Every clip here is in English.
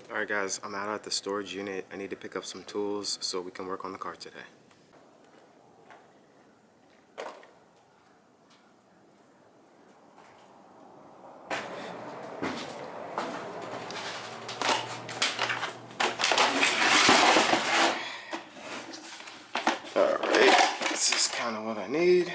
Alright guys, I'm out at the storage unit. I need to pick up some tools so we can work on the car today. Alright, this is kind of what I need.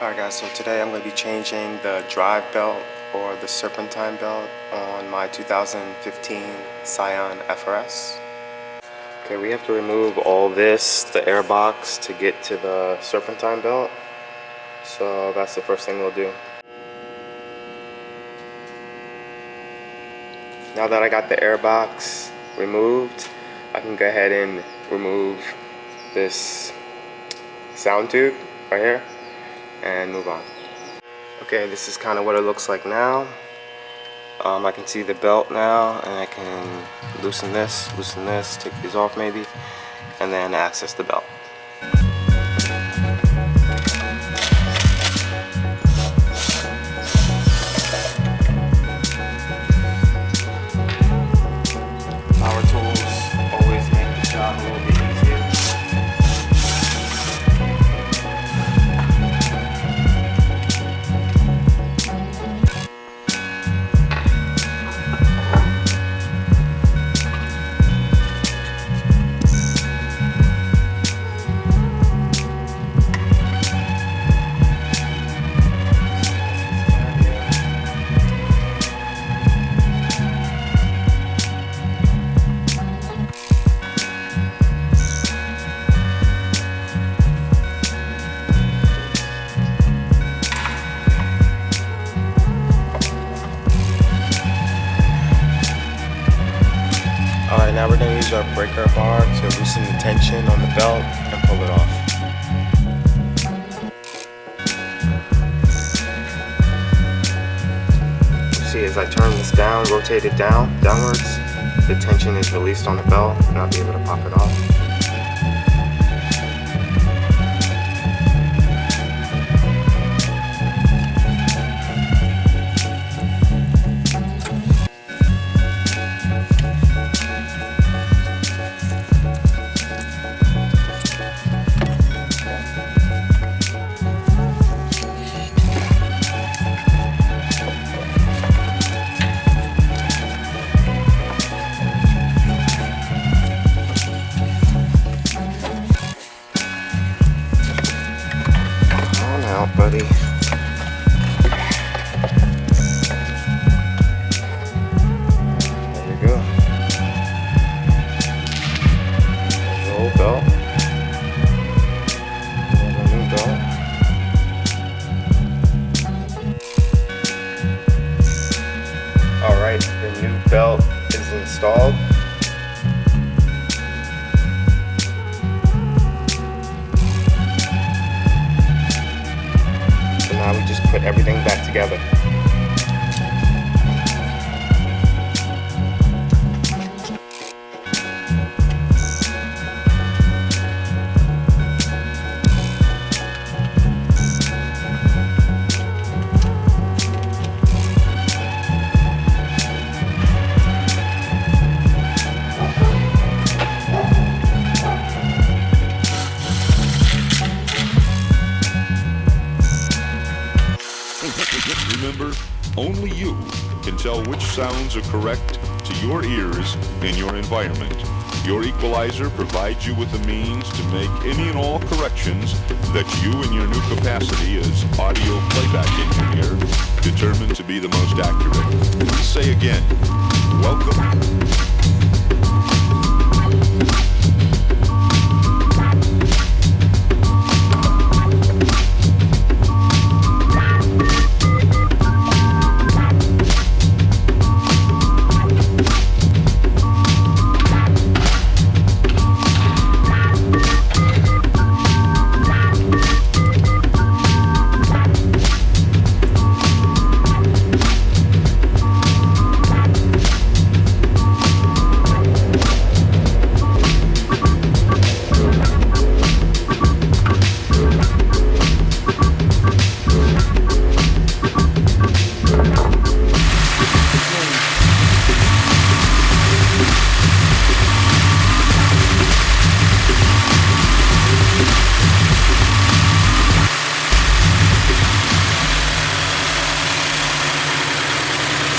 Alright guys, so today I'm going to be changing the drive belt or the serpentine belt on my 2015 Scion FRS. Okay, we have to remove all this, the air box, to get to the serpentine belt. So that's the first thing we'll do. Now that I got the air box removed, I can go ahead and remove this sound tube right here and move on. Okay, this is kind of what it looks like now. I can see the belt now, and I can loosen this, take these off maybe, and then access the belt. Power tools always make the job a little bit easier. Alright, now we're going to use our breaker bar to loosen the tension on the belt and pull it off. See, as I turn this down, rotate it downwards, the tension is released on the belt and I'll be able to pop it off. Alright, the new belt is installed. So now we just put everything back together. Remember, only you can tell which sounds are correct to your ears and your environment. Your equalizer provides you with the means to make any and all corrections that you in your new capacity as audio playback engineer determine to be the most accurate. We say again, welcome.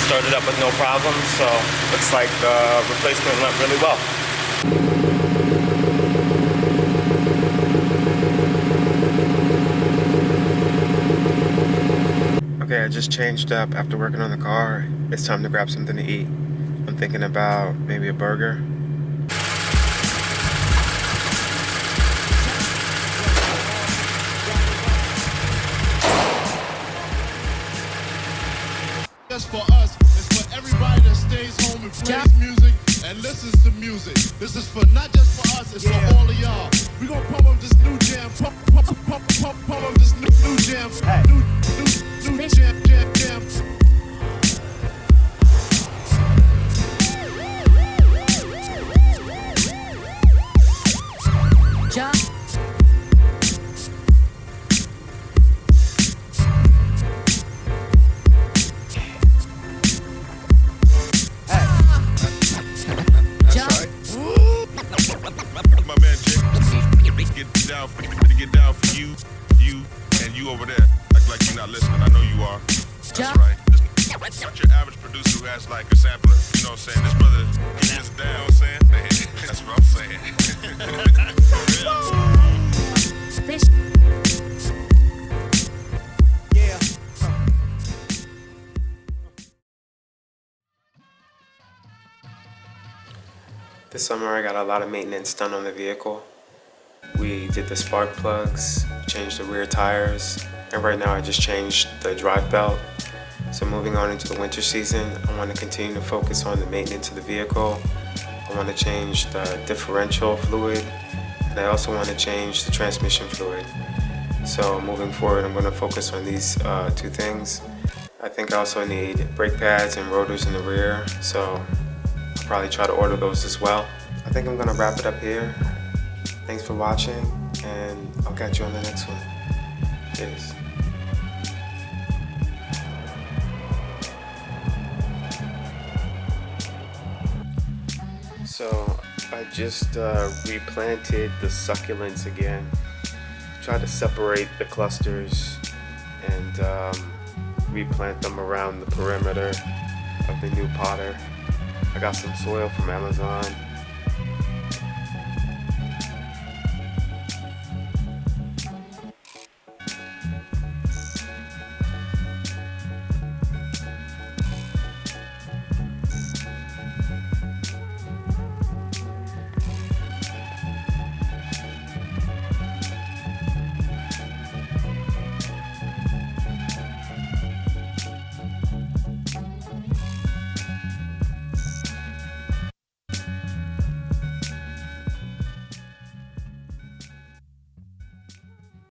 Started up with no problems, so looks like the replacement went really well. Okay, I just changed up after working on the car. It's time to grab something to eat. I'm thinking about maybe a burger. Just for us, it's for everybody that stays home and plays music and listens to music. This is for not just for us, it's for all of y'all. We gonna pump up this new jam, pump up this new jam, new jam. Jump. Get down for you, and you over there. Act like you're not listening. I know you are. That's right. Just not your average producer who has like a sampler. You know what I'm saying? This brother gets down. You know what I'm saying? That's what I'm saying. Yeah. This summer I got a lot of maintenance done on the vehicle. We did the spark plugs, changed the rear tires, and right now I just changed the drive belt. So moving on into the winter season, I want to continue to focus on the maintenance of the vehicle. I want to change the differential fluid, and I also want to change the transmission fluid. So moving forward, I'm going to focus on these two things. I think I also need brake pads and rotors in the rear, so I'll probably try to order those as well. I think I'm going to wrap it up here. Thanks for watching, and I'll catch you on the next one. Cheers. So I just replanted the succulents again. Tried to separate the clusters and replant them around the perimeter of the new potter. I got some soil from Amazon.